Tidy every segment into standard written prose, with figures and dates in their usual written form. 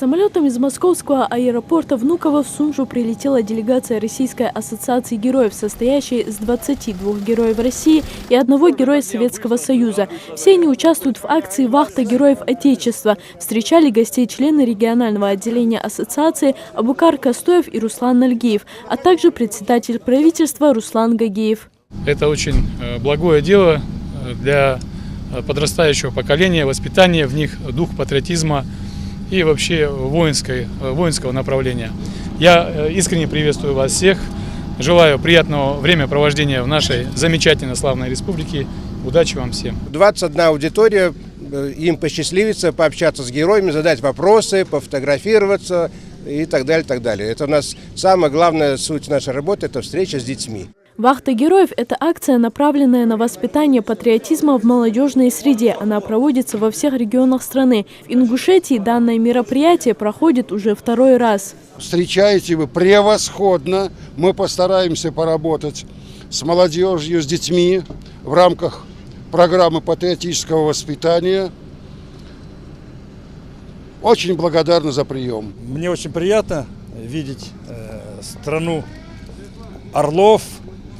Самолетом из московского аэропорта Внуково в Сунжу прилетела делегация Российской ассоциации героев, состоящая из 22 героев России и 1 героя Советского Союза. Все они участвуют в акции «Вахта героев Отечества». Встречали гостей члены регионального отделения ассоциации Абукар Костоев и Руслан Нальгиев, а также председатель правительства Руслан Гагиев. Это очень благое дело для подрастающего поколения, воспитания в них дух патриотизма и вообще воинского направления. Я искренне приветствую вас всех, желаю приятного времяпровождения в нашей замечательной славной республике. Удачи вам всем. 21 аудитория, им посчастливится пообщаться с героями, задать вопросы, пофотографироваться и так далее, так далее. Это у нас самая главная суть нашей работы – это встреча с детьми. «Вахта героев» – это акция, направленная на воспитание патриотизма в молодежной среде. Она проводится во всех регионах страны. В Ингушетии данное мероприятие проходит уже 2-й раз. Встречаете вы превосходно. Мы постараемся поработать с молодежью, с детьми в рамках программы патриотического воспитания. Очень благодарны за прием. Мне очень приятно видеть страну орлов,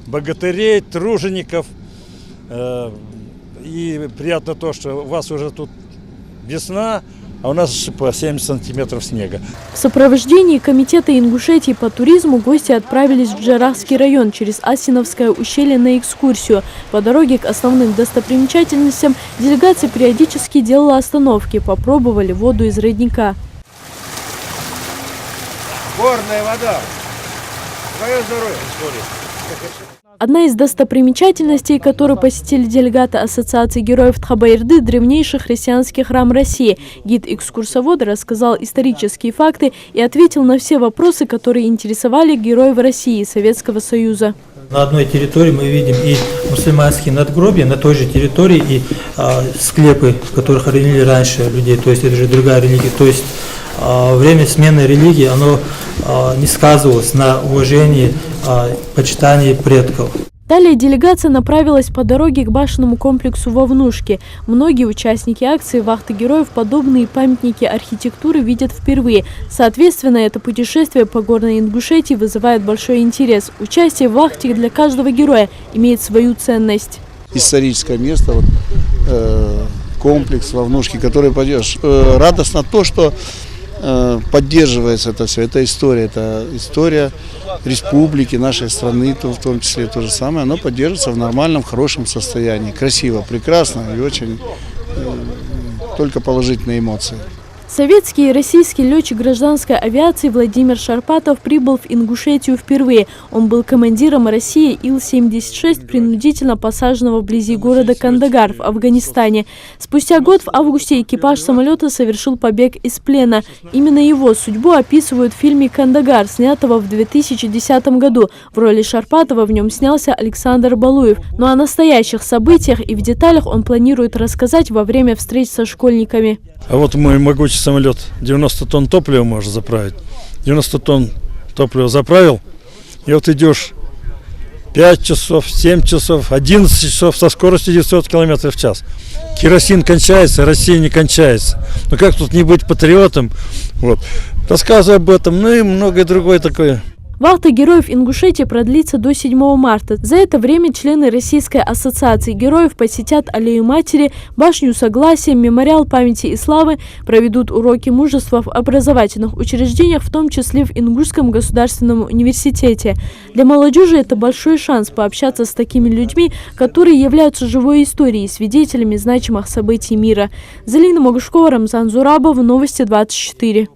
богатырей, тружеников. И приятно то, что у вас уже тут весна, а у нас по 70 сантиметров снега. В сопровождении комитета Ингушетии по туризму гости отправились в Джарахский район через Асиновское ущелье на экскурсию. По дороге к основным достопримечательностям делегация периодически делала остановки, попробовали воду из родника. Горная вода. Твое здоровье. Одна из достопримечательностей, которую посетили делегаты Ассоциации героев Тхабаирды – древнейший христианский храм России. Гид-экскурсовод рассказал исторические факты и ответил на все вопросы, которые интересовали героев России и Советского Союза. На одной территории мы видим и мусульманские надгробия, на той же территории и склепы, в которых хоронили раньше людей, то есть это же другая религия. То есть время смены религии, оно не сказывалось на уважении, почитании предков. Далее делегация направилась по дороге к башенному комплексу во Внушке. Многие участники акции «Вахта героев» подобные памятники архитектуры видят впервые. Соответственно, это путешествие по горной Ингушетии вызывает большой интерес. Участие в вахте для каждого героя имеет свою ценность. Историческое место, комплекс во Внушке, который поддерживаешь. Радостно то, что поддерживается это все. Это история республики, нашей страны, в том числе то же самое. Оно поддерживается в нормальном, хорошем состоянии. Красиво, прекрасно и очень только положительные эмоции. Советский и российский летчик гражданской авиации Владимир Шарпатов прибыл в Ингушетию впервые. Он был командиром России Ил-76, принудительно посаженного вблизи города Кандагар в Афганистане. Спустя год, в августе, экипаж самолета совершил побег из плена. Именно его судьбу описывают в фильме «Кандагар», снятого в 2010 году. В роли Шарпатова в нем снялся Александр Балуев. Но о настоящих событиях и в деталях он планирует рассказать во время встреч со школьниками. А вот мой могучий самолет 90 тонн топлива может заправить. 90 тонн топлива заправил, и вот идешь 5 часов, 7 часов, 11 часов со скоростью 900 км в час. Керосин кончается, Россия не кончается. Ну как тут не быть патриотом? Вот. Рассказываю об этом, ну и многое другое такое. Вахта героев Ингушетии продлится до 7 марта. За это время члены Российской ассоциации героев посетят Аллею Матери, Башню Согласия, Мемориал памяти и славы, проведут уроки мужества в образовательных учреждениях, в том числе в Ингушском государственном университете. Для молодежи это большой шанс пообщаться с такими людьми, которые являются живой историей, свидетелями значимых событий мира. Залина Могушкова, Рамзан Зурабов, Новости 24.